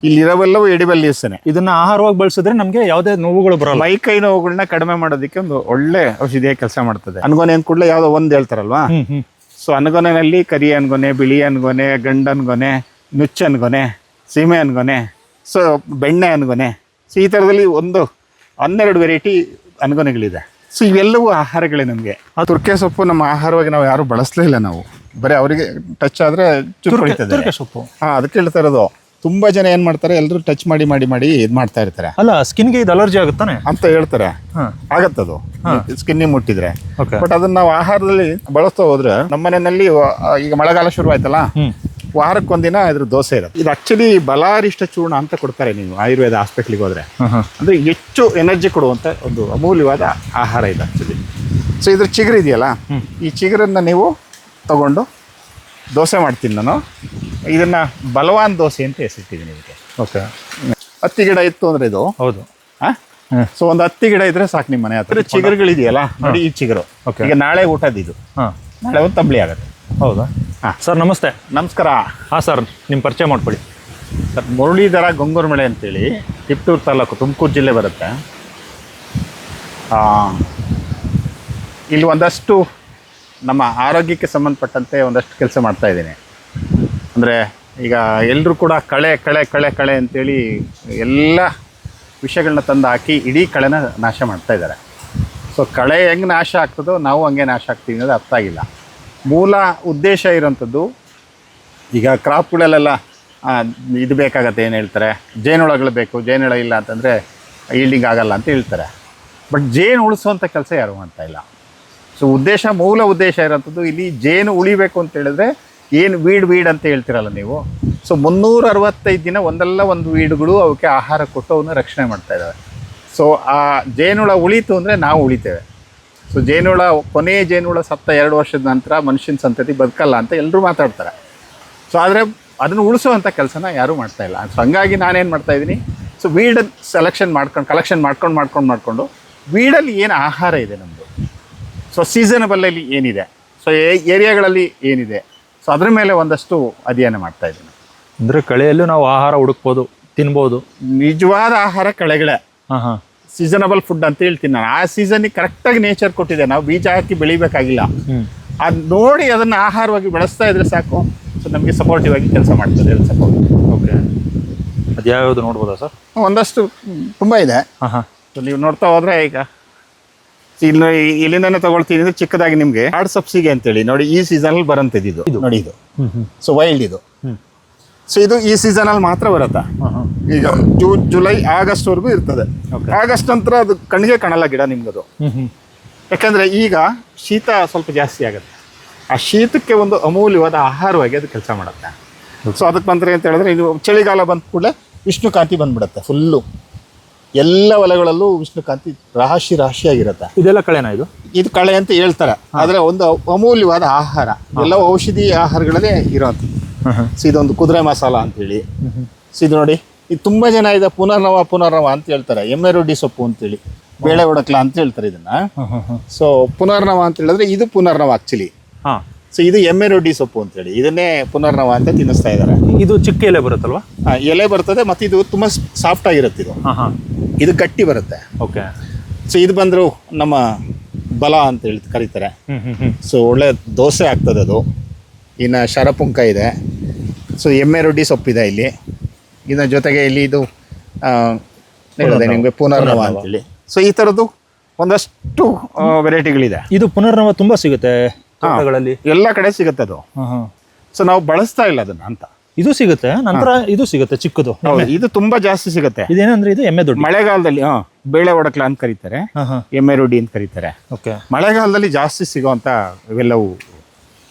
ಇಲ್ಲಿರೋವೆಲ್ಲವೂ edible ಲೀವ್ಸ್ನೆ. ಇದನ್ನ ಆಹಾರವಾಗಿ ಬಳಸಿದ್ರೆ ನಮ್ಗೆ ಯಾವುದೇ ನೋವುಗಳು ಬರಲ್ಲ. ಮೈಕೈ ನೋವುಗಳನ್ನ ಕಡಿಮೆ ಮಾಡೋದಕ್ಕೆ ಒಂದು ಒಳ್ಳೆ ಔಷಧಿಯಾಗಿ ಕೆಲಸ ಮಾಡ್ತದೆ. ಅನ್ಗೊನೆ ಅಂದ ಕೂಡಲೇ ಯಾವುದೋ ಒಂದು ಹೇಳ್ತಾರಲ್ವಾ, ಸೊ ಅನ್ಗೊನೆನಲ್ಲಿ ಕರಿ ಅನ್ಗೊನೆ, ಬಿಳಿ ಅನ್ಗೊನೆ, ಗಂಡು ಅನ್ಗೊನೆ, ನುಚ್ಚು ಅನ್ಗೊನೆ, ಸೀಮೆ ಅನ್ಗೊನೆ, ಸೊ ಬೆಣ್ಣೆ ಅನ್ಗೊನೆ, ಸೊ ಈ ಥರದಲ್ಲಿ ಒಂದು 12 ವೆರೈಟಿ ಅನ್ಗೊನೆಗಳಿದೆ. ಸೊ ಇವೆಲ್ಲವೂ ಆಹಾರಗಳೇ ನಮಗೆ. ಆ ತುರ್ಕೆ ಸೊಪ್ಪು ನಮ್ಮ ಆಹಾರವಾಗಿ ನಾವು ಯಾರು ಬಳಸಲೇ ಇಲ್ಲ. ನಾವು ಬರೀ ಅವರಿಗೆ ಟಚ್ ಆದರೆ ತುರ್ಕೆ ಸೊಪ್ಪು. ಹಾಂ, ಅದಕ್ಕೆ ಹೇಳ್ತಾ ಇರೋದು. ತುಂಬ ಜನ ಏನು ಮಾಡ್ತಾರೆ, ಎಲ್ಲರೂ ಟಚ್ ಮಾಡಿ ಮಾಡಿ ಮಾಡಿ ಇದು ಮಾಡ್ತಾ ಇರ್ತಾರೆ. ಅಲ್ಲ, ಸ್ಕಿನ್ಗೆ ಇದು ಅಲರ್ಜಿ ಆಗುತ್ತಾನೆ ಅಂತ ಹೇಳ್ತಾರೆ. ಆಗತ್ತದು ಸ್ಕಿನ್ನಿಗೆ ಮುಟ್ಟಿದ್ರೆ. ಬಟ್ ಅದನ್ನ ನಾವು ಆಹಾರದಲ್ಲಿ ಬಳಸ್ತಾ ಹೋದ್ರೆ, ನಮ್ಮನೆಯಲ್ಲಿ ಈಗ ಮಳೆಗಾಲ ಶುರು ಆಯ್ತಲ್ಲ, ವಾರಕ್ಕೊಂದಿನ ಇದ್ರ ದೋಸೆ ಇರುತ್ತೆ. ಇದು ಆಕ್ಚುಲಿ ಬಲಾರಿಷ್ಟ ಚೂರ್ಣ ಅಂತ ಕೊಡ್ತಾರೆ ನೀವು ಆಯುರ್ವೇದ ಹಾಸ್ಪಿಟ್ಲಿಗೆ ಹೋದ್ರೆ. ಅಂದ್ರೆ ಹೆಚ್ಚು ಎನರ್ಜಿ ಕೊಡುವಂತ ಒಂದು ಅಮೂಲ್ಯವಾದ ಆಹಾರ ಇದು ಆಕ್ಚುಲಿ. ಸೊ ಇದ್ರ ಚಿಗುರು ಇದೆಯಲ್ಲ, ಈ ಚಿಗುರನ್ನ ನೀವು ತಗೊಂಡು ದೋಸೆ ಮಾಡ್ತೀನಿ ನಾನು. ಇದನ್ನ ಬಲವಾನ್ ದೋಸೆ ಅಂತ ಹೆಸರಿಟ್ಟಿದ್ದೀನಿ ಇದಕ್ಕೆ. ಓಕೆ. ಹತ್ತಿ ಗಿಡ ಇತ್ತು ಅಂದ್ರೆ ಇದು. ಹೌದು. ಸೊ ಒಂದು ಹತ್ತಿ ಗಿಡ ಇದ್ರೆ ಸಾಕು ನಿಮ್ಮ ಮನೆ ಹತ್ರ. ಚಿಗುರುಗಳಿದೆಯಲ್ಲ ನೋಡಿ, ಈ ಚಿಗುರು ಈಗ ನಾಳೆ ಊಟದ ಇದು, ನಾಳೆ ಒಂದು ತಂಬಳಿ ಆಗುತ್ತೆ. ಹೌದಾ? ಹಾಂ ಸರ್, ನಮಸ್ತೆ. ನಮಸ್ಕಾರ. ಹಾಂ ಸರ್, ನಿಮ್ಮ ಪರಿಚಯ ಮಾಡ್ಕೊಳ್ಳಿ. ಸರ್, ಮುರಳೀಧರ ಗೊಂಗೂರ್ಮಳೆ ಅಂತೇಳಿ ತಿಪ್ಟೂರು ತಾಲೂಕು, ತುಮಕೂರು ಜಿಲ್ಲೆ ಬರುತ್ತೆ. ಇಲ್ಲಿ ಒಂದಷ್ಟು ನಮ್ಮ ಆರೋಗ್ಯಕ್ಕೆ ಸಂಬಂಧಪಟ್ಟಂತೆ ಒಂದಷ್ಟು ಕೆಲಸ ಮಾಡ್ತಾ ಇದ್ದೀನಿ. ಅಂದರೆ ಈಗ ಎಲ್ಲರೂ ಕೂಡ ಕಳೆ ಕಳೆ ಕಳೆ ಕಳೆ ಅಂತೇಳಿ ಎಲ್ಲ ವಿಷಯಗಳನ್ನ ತಂದು ಹಾಕಿ ಇಡೀ ಕಳೆನ ನಾಶ ಮಾಡ್ತಾ ಇದ್ದಾರೆ. ಸೊ ಕಳೆ ಹೆಂಗೆ ನಾಶ ಆಗ್ತದೋ ನಾವು ಹಂಗೆ ನಾಶ ಆಗ್ತೀವಿ ಅನ್ನೋದು ಅರ್ಥ ಆಗಿಲ್ಲ. ಮೂಲ ಉದ್ದೇಶ ಇರೋಂಥದ್ದು, ಈಗ ಕ್ರಾಪ್ಗಳಲ್ಲೆಲ್ಲ ಇದು ಬೇಕಾಗತ್ತೆ, ಏನು ಹೇಳ್ತಾರೆ, ಜೇನುಳಗಳು ಬೇಕು, ಜೇನುಳ ಇಲ್ಲ ಅಂತಂದರೆ ಈಲ್ಡಿಂಗ್ ಆಗಲ್ಲ ಅಂತ ಹೇಳ್ತಾರೆ. ಬಟ್ ಜೇನು ಉಳಿಸುವಂಥ ಕೆಲಸ ಯಾರು ಮಾಡ್ತಾಯಿಲ್ಲ. ಸೊ ಮೂಲ ಉದ್ದೇಶ ಇರೋಂಥದ್ದು ಇಲ್ಲಿ ಜೇನು ಉಳಿಬೇಕು ಅಂತ ಹೇಳಿದ್ರೆ, ಏನು ವೀಡ್ ಅಂತ ಹೇಳ್ತಿರಲ್ಲ ನೀವು. ಸೊ 365 ದಿನ ಒಂದಲ್ಲ ಒಂದು ವೀಡ್ಗಳು ಅವಕ್ಕೆ ಆಹಾರ ಕೊಟ್ಟು ಅವನ್ನ ರಕ್ಷಣೆ ಮಾಡ್ತಾ ಇದ್ದಾವೆ. ಸೊ ಆ ಜೇನುಳ ಉಳಿತು ಅಂದರೆ ನಾವು ಉಳಿತೇವೆ. ಸೊ ಜೇನುಳ, ಕೊನೆಯ ಜೇನುಳ ಸತ್ತ 2 ವರ್ಷದ ನಂತರ ಮನುಷ್ಯನ ಸಂತತಿ ಬದುಕಲ್ಲ ಅಂತ ಎಲ್ಲರೂ ಮಾತಾಡ್ತಾರೆ. ಸೊ ಆದರೆ ಅದನ್ನು ಉಳಿಸುವಂಥ ಕೆಲಸನ ಯಾರೂ ಮಾಡ್ತಾಯಿಲ್ಲ. ಸೊ ಹಂಗಾಗಿ ನಾನೇನು ಮಾಡ್ತಾಯಿದ್ದೀನಿ, ಸೊ ವೀಡ್ ಕಲೆಕ್ಷನ್ ಮಾಡ್ಕೊಂಡು ವೀಡಲ್ಲಿ ಏನು ಆಹಾರ ಇದೆ ನಮ್ಮದು, ಸೊ ಸೀಸನಬಲ್ಲಲ್ಲಿ ಏನಿದೆ, ಸೊ ಏರಿಯಾಗಳಲ್ಲಿ ಏನಿದೆ, ಸೊ ಅದ್ರ ಮೇಲೆ ಒಂದಷ್ಟು ಅಧ್ಯಯನ ಮಾಡ್ತಾಯಿದ್ದೀನಿ. ಅಂದರೆ ಕಳೆಯಲ್ಲೂ ನಾವು ಆಹಾರ ಹುಡುಕ್ಬೋದು, ತಿನ್ಬೋದು. ನಿಜವಾದ ಆಹಾರ ಕಳೆಗಳೇ. ಸೀಸನಬಲ್ ಫುಡ್ ಅಂತ ಹೇಳ್ತೀನಿ ನಾನು. ಆ ಸೀಸನ್ಗೆ ಕರೆಕ್ಟಾಗಿ ನೇಚರ್ ಕೊಟ್ಟಿದೆ, ನಾವು ಬೀಜ ಹಾಕಿ ಬೆಳಿಬೇಕಾಗಿಲ್ಲ. ಅದು ನೋಡಿ ಅದನ್ನು ಆಹಾರವಾಗಿ ಬೆಳೆಸ್ತಾ ಇದ್ರೆ ಸಾಕು. ಸೊ ನಮಗೆ ಸಪೋರ್ಟಿವ್ ಆಗಿ ಕೆಲಸ ಮಾಡ್ತದೆ. ಓಕೆ. ಅದು ಯಾವ್ಯಾವುದು ನೋಡ್ಬೋದಾ ಸರ್? ಒಂದಷ್ಟು ತುಂಬ ಇದೆ. ಸೊ ನೀವು ನೋಡ್ತಾ ಹೋದರೆ, ಈಗ ಇಲ್ಲಿಂದಾನೆ ತಗೊಳ್ತೀನಿ ಅಂದರೆ ಚಿಕ್ಕದಾಗಿ ನಿಮಗೆ ಆಡ್ ಸಬ್ಸಿಗೆ ಅಂತೇಳಿ ನೋಡಿ, ಈ ಸೀಸನಲ್ಲಿ ಬರೋಂಥದ್ದು ಇದು ನೋಡಿ. ಇದು ಸೊ ವೈಲ್ಡ್ ಇದು. ಸೊ ಇದು ಈ ಸೀಸನಲ್ಲಿ ಮಾತ್ರ ಬರುತ್ತೆ. ಈಗ ಜುಲೈ ಆಗಸ್ಟ್ವರೆಗೂ ಇರ್ತದೆ. ಆಗಸ್ಟ್ ನಂತರ ಅದು ಕಣ್ಣಿಗೆ ಕಾಣಲ್ಲ ಗಿಡ ನಿಮ್ಗದು. ಯಾಕಂದರೆ ಈಗ ಶೀತ ಸ್ವಲ್ಪ ಜಾಸ್ತಿ ಆಗುತ್ತೆ. ಆ ಶೀತಕ್ಕೆ ಒಂದು ಅಮೂಲ್ಯವಾದ ಆಹಾರವಾಗಿ ಅದು ಕೆಲಸ ಮಾಡುತ್ತೆ. ಸೊ ಅದಕ್ಕೆ ಬಂದರೆ ಅಂತ ಹೇಳಿದ್ರೆ, ಇದು ಚಳಿಗಾಲ ಬಂದ ಕೂಡಲೇ ವಿಷ್ಣುಕಾಂತಿ ಬಂದ್ಬಿಡುತ್ತೆ ಫುಲ್ಲು. ಎಲ್ಲ ಹೊಲಗಳಲ್ಲೂ ವಿಷ್ಣುಕಾಂತಿ ರಾಶಿಯಾಗಿರುತ್ತೆ. ಇದೆಲ್ಲ ಕಳೆನಾ? ಇದು ಕಳೆ ಅಂತ ಹೇಳ್ತಾರೆ, ಆದರೆ ಒಂದು ಅಮೂಲ್ಯವಾದ ಆಹಾರ. ಎಲ್ಲ ಔಷಧಿ ಆಹಾರಗಳಲ್ಲೇ ಇರೋಂಥದ್ದು. ಸೊ ಇದೊಂದು ಕುದುರೆ ಮಸಾಲ ಅಂತೇಳಿ. ಸೊ ಇದು ನೋಡಿ, ಇದು ತುಂಬ ಜನ ಇದೆ ಪುನರ್ನವ ಅಂತ ಹೇಳ್ತಾರೆ. ಎಮ್ಮೆರೊಡ್ಡಿ ಸೊಪ್ಪು ಅಂತೇಳಿ, ಬೇಳೆ ಒಡಕ್ಲ ಅಂತ ಹೇಳ್ತಾರೆ ಇದನ್ನ. ಸೊ ಪುನರ್ನವ ಅಂತ ಹೇಳಿದ್ರೆ ಇದು ಪುನರ್ನವ ಆಕ್ಚುಲಿ. ಸೊ ಇದು ಎಮ್ಮೆರೊಡ್ಡಿ ಸೊಪ್ಪು ಅಂತೇಳಿ, ಇದನ್ನೇ ಪುನರ್ನವ ಅಂತ ತಿನ್ನಿಸ್ತಾ ಇದ್ದಾರೆ. ಇದು ಚಿಕ್ಕ ಎಲೆ ಬರುತ್ತಲ್ವಾ? ಎಲೆ ಬರ್ತದೆ, ಮತ್ತು ಇದು ತುಂಬ ಸಾಫ್ಟ್ ಆಗಿರುತ್ತೆ. ಇದು ಗಟ್ಟಿ ಬರುತ್ತೆ. ಓಕೆ. ಸೊ ಇದು ಬಂದರು ನಮ್ಮ ಬಲ ಅಂತ ಹೇಳಿ ಕರೀತಾರೆ. ಸೊ ಒಳ್ಳೆ ದೋಸೆ ಆಗ್ತದೆ ಅದು. ಇನ್ನು ಶರಪುಂಕ ಇದೆ. ಸೊ ಎಮ್ಮೆರೊಡ್ಡಿ ಸೊಪ್ಪಿದೆ ಇಲ್ಲಿ. ಇದರ ಜೊತೆಗೆ ಇಲ್ಲಿ ಇದು ಹೇಳಿದೆ ನಿಮಗೆ ಪುನರ್ನವ ಅಂತೇಳಿ. ಸೊ ಈ ಥರದ್ದು ಒಂದಷ್ಟು ವೆರೈಟಿಗಳಿದೆ. ಇದು ಪುನರ್ನವ ತುಂಬ ಸಿಗುತ್ತೆ ತೋಟಗಳಲ್ಲಿ, ಎಲ್ಲ ಕಡೆ ಸಿಗುತ್ತೆ ಅದು. ಸೊ ನಾವು ಬಳಸ್ತಾ ಇಲ್ಲ ಅದನ್ನ ಅಂತ. ಇದು ಸಿಗುತ್ತೆ, ನಂತರ ಇದು ಸಿಗುತ್ತೆ ಚಿಕ್ಕದು. ಇದು ತುಂಬಾ ಜಾಸ್ತಿ ಸಿಗುತ್ತೆ. ಇದೇನಂದ್ರೆ ಇದು ಎಮ್ಮೆ ದೊಡ್ಡ. ಮಳೆಗಾಲದಲ್ಲಿ ಬೇಳೆ ಒಡಕ್ಲ ಅಂತ ಕರೀತಾರೆ, ಎಮ್ಮೆರೊಡ್ಡಿ ಅಂತ ಕರೀತಾರೆ. ಮಳೆಗಾಲದಲ್ಲಿ ಜಾಸ್ತಿ ಸಿಗೋವಂಥ ಇವೆಲ್ಲವು.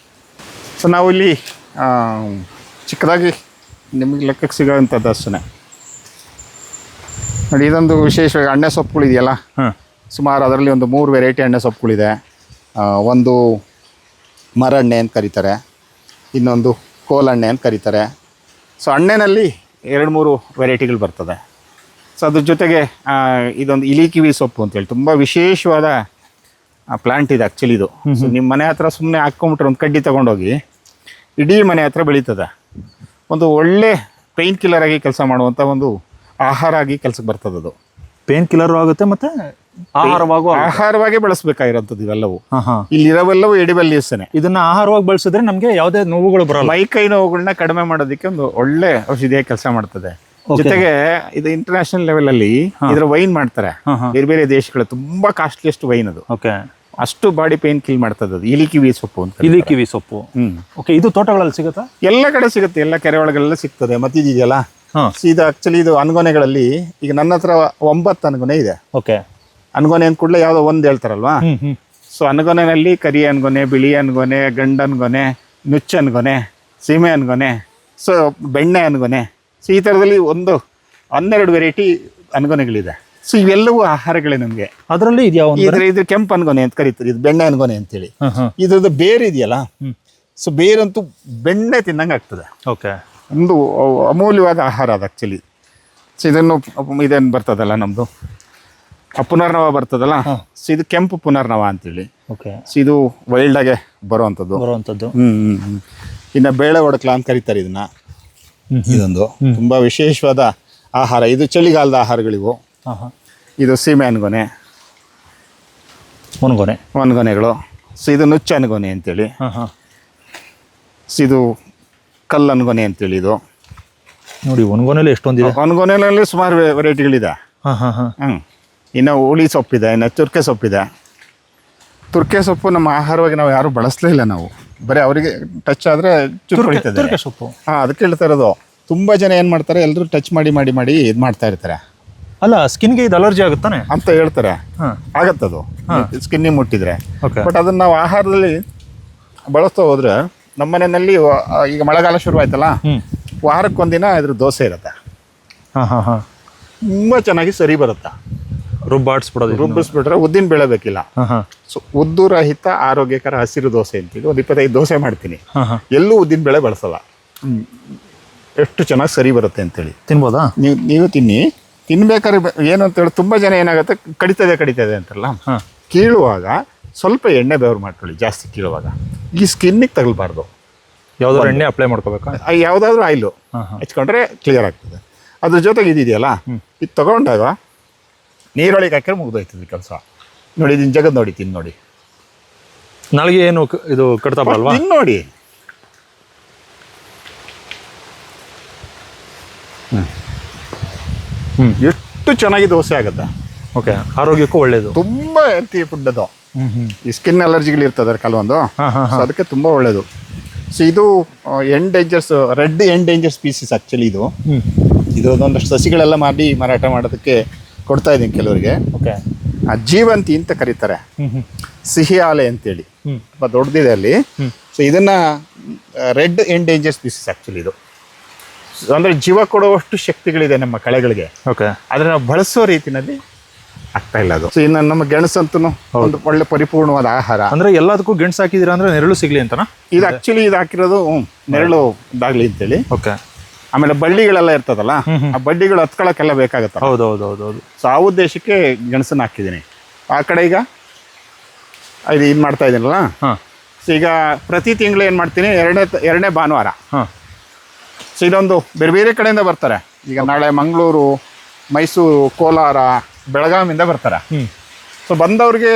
ಸೊ ನಾವು ಇಲ್ಲಿ ಚಿಕ್ಕದಾಗಿ ನಿಮಗೆ ಲೆಕ್ಕಕ್ಕೆ ಸಿಗೋವಂಥದ್ದು ಅಷ್ಟೇ ನೋಡಿ. ಇದೊಂದು ವಿಶೇಷವಾಗಿ ಎಣ್ಣೆ ಸೊಪ್ಪುಗಳಿದೆಯಲ್ಲ, ಸುಮಾರು ಅದರಲ್ಲಿ ಒಂದು 3 ವೆರೈಟಿ ಎಣ್ಣೆ ಸೊಪ್ಪುಗಳಿದೆ. ಒಂದು ಮರಣ್ಣೆ ಅಂತ ಕರೀತಾರೆ, ಇನ್ನೊಂದು ಕೋಲಣ್ಣೆ ಅಂತ ಕರೀತಾರೆ. ಸೊ ಎಣ್ಣೆನಲ್ಲಿ 2-3 ವೆರೈಟಿಗಳು ಬರ್ತದೆ. ಸೊ ಅದ್ರ ಜೊತೆಗೆ ಇದೊಂದು ಇಲಿಕಿವಿ ಸೊಪ್ಪು ಅಂತೇಳಿ ತುಂಬ ವಿಶೇಷವಾದ ಪ್ಲ್ಯಾಂಟ್ ಇದೆ ಆ್ಯಕ್ಚುಲಿ ಇದು. ಸೊ ನಿಮ್ಮ ಮನೆ ಹತ್ರ ಸುಮ್ಮನೆ ಹಾಕ್ಕೊಂಬಿಟ್ರೆ ಒಂದು ಕಡ್ಡಿ ತೊಗೊಂಡೋಗಿ ಇಡೀ ಮನೆ ಹತ್ರ ಬೆಳೀತದೆ. ಒಂದು ಒಳ್ಳೆ ಪೇಯ್ನ್ ಕಿಲ್ಲರ್ ಆಗಿ ಕೆಲಸ ಮಾಡುವಂಥ ಒಂದು ಆಹಾರ ಆಗಿ ಕೆಲಸಕ್ಕೆ ಬರ್ತದೆ ಅದು. ಪೇನ್ ಕಿಲ್ಲರ್ ಆಗುತ್ತೆ ಮತ್ತೆ ಆಹಾರವಾಗಿ ಬಳಸಬೇಕಾಗಿರೋಂಥದ್ದು ಇವೆಲ್ಲವು. ಹಾ ಹಾ. ಇಲ್ಲಿರೋವೆಲ್ಲವೂ ಎಡಿಬಲ್ ಲೀವ್ಸೇನೆ. ಇದನ್ನ ಆಹಾರವಾಗಿ ಬಳಸಿದ್ರೆ ನಮ್ಗೆ ಯಾವುದೇ ನೋವುಗಳು ಬರಲ್ಲ. ಮೈ ಕೈ ನೋವುಗಳನ್ನ ಕಡಿಮೆ ಮಾಡೋದಕ್ಕೆ ಒಂದು ಒಳ್ಳೆ ಔಷಧಿಯಾಗಿ ಕೆಲಸ ಮಾಡ್ತದೆ. ಜೊತೆಗೆ ಇದು ಇಂಟರ್ನ್ಯಾಷನಲ್ ಲೆವೆಲ್ ಅಲ್ಲಿ ಇದ್ರ ವೈನ್ ಮಾಡ್ತಾರೆ. ಬೇರೆ ಬೇರೆ ದೇಶಗಳು ತುಂಬಾ ಕಾಸ್ಟ್ಲಿಯಸ್ಟ್ ವೈನ್ ಅದು. ಓಕೆ. ಅಷ್ಟು ಬಾಡಿ ಪೇನ್ ಕಿಲ್ ಮಾಡ್ತದೆ ಅದು. ಇಲಿಕಿವಿ ಸೊಪ್ಪು ಅಂತ. ಇಲಿಕಿವಿ ಸೊಪ್ಪು. ಓಕೆ. ಇದು ತೋಟಗಳಲ್ಲಿ ಸಿಗುತ್ತಾ? ಎಲ್ಲ ಕಡೆ ಸಿಗುತ್ತೆ, ಎಲ್ಲ ಕೆರೆ ಒಳಗೆಲ್ಲ ಸಿಗ್ತದೆ. ಮತ್ತೆ ಇದೆಯಲ್ಲ ಇದು ಆಕ್ಚುಲಿ ಇದು ಅನ್ಗೊನೆಗಳಲ್ಲಿ ಈಗ ನನ್ನ ಹತ್ರ 9 ಅನ್ಗೊನೆ ಇದೆ. ಓಕೆ. ಅನ್ಗೊನೆ ಅಂದ ಕೂಡಲೇ ಯಾವುದೋ ಒಂದು ಹೇಳ್ತಾರಲ್ವಾ. ಸೊ ಅನ್ಗೊನೆನಲ್ಲಿ ಕರಿ ಅನ್ಗೊನೆ, ಬಿಳಿ ಅನ್ಗೊನೆ, ಗಂಡು ಅನ್ಗೊನೆ, ನುಚ್ಚು ಅನ್ಗೊನೆ, ಸೀಮೆ ಅನ್ಗೊನೆ, ಸೊ ಬೆಣ್ಣೆ ಅನ್ಗೊನೆ, ಸೊ ಈ ಥರದಲ್ಲಿ 12 ವೆರೈಟಿ ಅನ್ಗೊನೆಗಳಿದೆ. ಸೊ ಇವೆಲ್ಲವೂ ಆಹಾರಗಳೇ ನಮಗೆ. ಅದರಲ್ಲಿ ಇದು ಕೆಂಪು ಅನ್ಗೊನೆ ಅಂತ ಕರೀತಾರೆ, ಇದು ಬೆಣ್ಣೆ ಅನ್ಗೊನೆ ಅಂತೇಳಿ. ಇದ್ರದ್ದು ಬೇರೆ ಇದೆಯಲ್ಲ, ಸೊ ಬೇರಂತೂ ಬೆಣ್ಣೆ ತಿನ್ನಂಗೆ ಆಗ್ತದೆ. ಓಕೆ. ಒಂದು ಅಮೂಲ್ಯವಾದ ಆಹಾರ ಅದು ಆ್ಯಕ್ಚುಲಿ. ಸೊ ಇದೇನು ಬರ್ತದಲ್ಲ ನಮ್ಮದು ಪುನರ್ನವ ಬರ್ತದಲ್ಲ, ಸೊ ಇದು ಕೆಂಪು ಪುನರ್ನವ ಅಂತೇಳಿ. ಓಕೆ. ಸೊ ಇದು ವೈಲ್ಡಾಗೆ ಬರುವಂಥದ್ದು. ಇನ್ನು ಬೇಳೆ ಒಡಕ್ಲ ಅಂತ ಕರೀತಾರೆ ಇದನ್ನ. ಇದೊಂದು ತುಂಬಾ ವಿಶೇಷವಾದ ಆಹಾರ. ಇದು ಚಳಿಗಾಲದ ಆಹಾರಗಳಿವು. ಇದು ಸೀಮೆ ಅನ್ಗೊನೆ, ಒನ್ಗೊನೆಗಳು. ಸೊ ಇದು ನುಚ್ಚು ಅನ್ಗೊನೆ ಅಂತೇಳಿ. ಸೊ ಇದು ಕಲ್ಲು ಅನ್ಗೊನೆ ಅಂತೇಳಿ. ಇದು ನೋಡಿ ಒನ್ಗೊನೆಯಲ್ಲಿ ಎಷ್ಟೊಂದಿದೆ. ಒನ್ಗೊನೆಯಲ್ಲಿ ಸುಮಾರು ವೆರೈಟಿಗಳಿದೆ. ಇನ್ನು ಹುಳಿ ಸೊಪ್ಪಿದೆ, ಇನ್ನು ತುರ್ಕೆ ಸೊಪ್ಪಿದೆ. ತುರ್ಕೆ ಸೊಪ್ಪು ನಮ್ಮ ಆಹಾರವಾಗಿ ನಾವು ಯಾರು ಬಳಸಲೇ ಇಲ್ಲ. ನಾವು ಬರೀ ಅವರಿಗೆ ಟಚ್ ಆದರೆ ತುರ್ಕೆ ಸೊಪ್ಪು. ಅದಕ್ಕೆ ಹೇಳ್ತಾ ಇರೋದು. ತುಂಬ ಜನ ಏನು ಮಾಡ್ತಾರೆ, ಎಲ್ಲರೂ ಟಚ್ ಮಾಡಿ ಮಾಡಿ ಮಾಡಿ ಇದು ಮಾಡ್ತಾ ಇರ್ತಾರೆ. ಅಲ್ಲ, ಸ್ಕಿನ್ಗೆ ಇದು ಅಲರ್ಜಿ ಆಗುತ್ತಾನೆ ಅಂತ ಹೇಳ್ತಾರೆ. ಆಗತ್ತದು ಸ್ಕಿನ್ನಿಗೆ ಮುಟ್ಟಿದ್ರೆ. ಬಟ್ ಅದನ್ನು ನಾವು ಆಹಾರದಲ್ಲಿ ಬಳಸ್ತಾ ಹೋದ್ರೆ, ನಮ್ಮ ಮನೆಯಲ್ಲಿ ಈಗ ಮಳೆಗಾಲ ಶುರು ಆಯ್ತಲ್ಲ, ವಾರಕ್ಕೊಂದಿನ ಇದ್ರ ದೋಸೆ ಇರುತ್ತೆ. ತುಂಬ ಚೆನ್ನಾಗಿ ಸರಿ ಬರುತ್ತೆ. ರುಬ್ಬಿಸ್ಬಿಟ್ರೆ ಉದ್ದಿನ ಬೇಳೆ ಬೇಕಿಲ್ಲ. ಸೊ ಉದ್ದು ರಹಿತ ಆರೋಗ್ಯಕರ ಹಸಿರು ದೋಸೆ ಅಂತೇಳಿ ಒಂದು 25 ದೋಸೆ ಮಾಡ್ತೀನಿ. ಎಲ್ಲೂ ಉದ್ದಿನ ಬೇಳೆ ಬಳಸಲ್ಲ. ಎಷ್ಟು ಚೆನ್ನಾಗಿ ಸರಿ ಬರುತ್ತೆ ಅಂತೇಳಿ. ತಿನ್ಬೋದಾ? ನೀವು ತಿನ್ಬೇಕಾದ್ರೆ ಏನು ಅಂತೇಳಿ ತುಂಬ ಜನ ಏನಾಗುತ್ತೆ, ಕಡಿತದೆ ಅಂತಾರಲ್ಲ, ಕೀಳುವಾಗ ಸ್ವಲ್ಪ ಎಣ್ಣೆ ಬೆವರು ಮಾಡ್ಕೊಳ್ಳಿ. ಜಾಸ್ತಿ ಕೀಳುವಾಗ ಈ ಸ್ಕಿನ್ನಿಗೆ ತಗಲ್ಬಾರ್ದು. ಯಾವ್ದಾದ್ರು ಎಣ್ಣೆ ಅಪ್ಲೈ ಮಾಡ್ಕೋಬೇಕಾ? ಯಾವುದಾದ್ರೂ ಆಯಿಲು ಹಚ್ಕೊಂಡ್ರೆ ಕ್ಲಿಯರ್ ಆಗ್ತದೆ. ಅದ್ರ ಜೊತೆಗೆ ಇದೆಯಲ್ಲ, ಇದು ತಗೊಂಡಾಗ ನೀರೊಳಗೆ ಹಾಕಿದ್ರೆ ಮುಗ್ದೋಯ್ತದೆ ಕೆಲಸ. ನೋಡಿ, ಇದನ್ನ ಜಗದ್ ನೋಡಿ, ತಿನ್ ನೋಡಿ. ನಾಳೆಗೆ ಏನು ಇದು ಕಟ್ತಾ ಬರಲ್ವಾ? ತಿನ್ ನೋಡಿ. ಎಷ್ಟು ಚೆನ್ನಾಗಿ ದೋಸೆ ಆಗುತ್ತೆ. ಓಕೆ. ಆರೋಗ್ಯಕ್ಕೂ ಒಳ್ಳೇದು. ತುಂಬಾ ಹೆಲ್ತಿ ಫುಡ್ ಅದು. ಈ ಸ್ಕಿನ್ ಅಲರ್ಜಿಗಳು ಇರ್ತದೆ ಕೆಲವೊಂದು, ಅದಕ್ಕೆ ತುಂಬಾ ಒಳ್ಳೇದು. ಸೊ ಇದು ರೆಡ್ ಎಂಡೇಂಜರ್ ಸ್ಪೀಸೀಸ್ ಆಕ್ಚುಲಿ. ಇದು ಒಂದಷ್ಟು ಸಸಿಗಳೆಲ್ಲ ಮಾಡಿ ಮಾರಾಟ ಮಾಡೋದಕ್ಕೆ ಕೊಡ್ತಾ ಇದ್ದೀನಿ ಕೆಲವರಿಗೆ. ಓಕೆ. ಜೀವಂತಿ ಅಂತ ಕರೀತಾರೆ, ಸಿಹಿ ಆಲೆ ಅಂತೇಳಿ, ತುಂಬ ದೊಡ್ಡದಿದೆ ಅಲ್ಲಿ. ಸೊ ಇದನ್ನ ರೆಡ್ ಎಂಡೇಂಜರ್ ಸ್ಪೀಸೀಸ್ ಆಕ್ಚುಲಿ. ಇದು ಅಂದ್ರೆ ಜೀವ ಕೊಡುವಷ್ಟು ಶಕ್ತಿಗಳಿದೆ ನಮ್ಮ ಕಳೆಗಳಿಗೆ. ಓಕೆ. ಆದ್ರೆ ನಾವು ಬಳಸೋ ರೀತಿನಲ್ಲಿ ಆಗ್ತಾ ಇಲ್ಲ ಅದು. ಸೊ ಇನ್ನು ನಮ್ಮ ಗೆಣಸಂತೂ ಒಂದು ಒಳ್ಳೆ ಪರಿಪೂರ್ಣವಾದ ಆಹಾರ. ಅಂದ್ರೆ ಎಲ್ಲದಕ್ಕೂ ಗೆಣಸು ಹಾಕಿದಿರ ಅಂದ್ರೆ ನೆರಳು ಸಿಗ್ಲಿ ಅಂತನಾ? ಇದು ಆಕ್ಚುಲಿ ಇದು ಹಾಕಿರೋದು ನೆರಳು ಇದಾಗ್ಲಿ ಅಂತೇಳಿ. ಓಕೆ. ಆಮೇಲೆ ಬಳ್ಳಿಗಳೆಲ್ಲ ಇರ್ತದಲ್ಲ, ಆ ಬಳ್ಳಿಗಳು ಹತ್ಕೊಳಕ್ಕೆಲ್ಲ ಬೇಕಾಗತ್ತ. ಹೌದು. ಸೊ ಆ ಉದ್ದೇಶಕ್ಕೆ ಗೆಣಸನ್ನ ಹಾಕಿದ್ದೀನಿ. ಆ ಕಡೆ ಈಗ ಇದು ಮಾಡ್ತಾ ಇದ್ದೀನಲ್ಲ. ಸೊ ಈಗ ಪ್ರತಿ ತಿಂಗಳು ಏನು ಮಾಡ್ತೀನಿ, ಎರಡನೇ ಭಾನುವಾರ. ಸೊ ಇದೊಂದು ಬೇರೆ ಬೇರೆ ಕಡೆಯಿಂದ ಬರ್ತಾರೆ. ಈಗ ನಾಳೆ ಮಂಗಳೂರು, ಮೈಸೂರು, ಕೋಲಾರ, ಬೆಳಗಾವಿಂದ ಬರ್ತಾರೆ. ಸೊ ಬಂದವ್ರಿಗೆ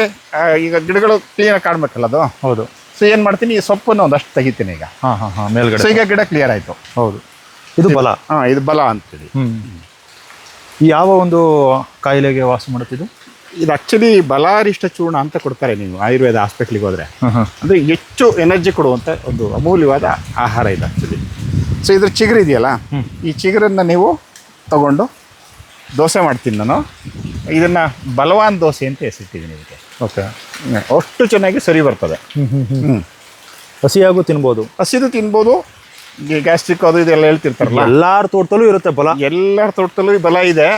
ಈಗ ಗಿಡಗಳು ಕ್ಲೀನಾಗಿ ಕಾಣಬೇಕಲ್ಲ ಅದು. ಹೌದು. ಸೊ ಏನು ಮಾಡ್ತೀನಿ, ಈ ಸೊಪ್ಪನ್ನು ಒಂದಷ್ಟು ತೆಗಿತೀನಿ ಈಗ. ಮೇಲ್ಗಡೆ. ಸೊ ಈಗ ಗಿಡ ಕ್ಲಿಯರ್ ಆಯಿತು. ಹೌದು. ಇದು ಬಲ. ಇದು ಬಲ ಅಂತೇಳಿ. ಯಾವ ಒಂದು ಕಾಯಿಲೆಗೆ ವಾಸ ಮಾಡುತ್ತಿದ್ದು? ಇದು ಆಕ್ಚುಲಿ ಬಲಾರಿಷ್ಟ ಚೂರ್ಣ ಅಂತ ಕೊಡ್ತಾರೆ ನೀವು ಆಯುರ್ವೇದ ಹಾಸ್ಪಿಟ್ಲಿಗೆ ಹೋದ್ರೆ. ಅಂದರೆ ಹೆಚ್ಚು ಎನರ್ಜಿ ಕೊಡುವಂಥ ಒಂದು ಅಮೂಲ್ಯವಾದ ಆಹಾರ ಇದು ಆಕ್ಚುಲಿ. ಸೊ ಇದ್ರ ಚಿಗುರು ಇದೆಯಲ್ಲ, ಈ ಚಿಗುರನ್ನು ನೀವು ತಗೊಂಡು ದೋಸೆ ಮಾಡ್ತೀನಿ ನಾನು. ಇದನ್ನು ಬಲವಾನ್ ದೋಸೆ ಅಂತ ಹೆಸರಿಟ್ಟಿದ್ದೀನಿ ಇದಕ್ಕೆ. ಓಕೆ. ಅಷ್ಟು ಚೆನ್ನಾಗಿ ಸರಿ ಬರ್ತದೆ. ಹಸಿಯಾಗೂ ತಿನ್ಬೋದು, ಹಸಿದು ತಿನ್ಬೋದು. ಗ್ಯಾಸ್ಟ್ರಿಕ್ ಅದು ಇದೆಲ್ಲ ಹೇಳ್ತಿರ್ತಾರಲ್ಲ, ಎಲ್ಲಾರ ತೋಟದಲ್ಲೂ ಇರುತ್ತೆ ಬಲ. ಎಲ್ಲರ ತೋಟದಲ್ಲೂ ಬಲ ಇದೆ.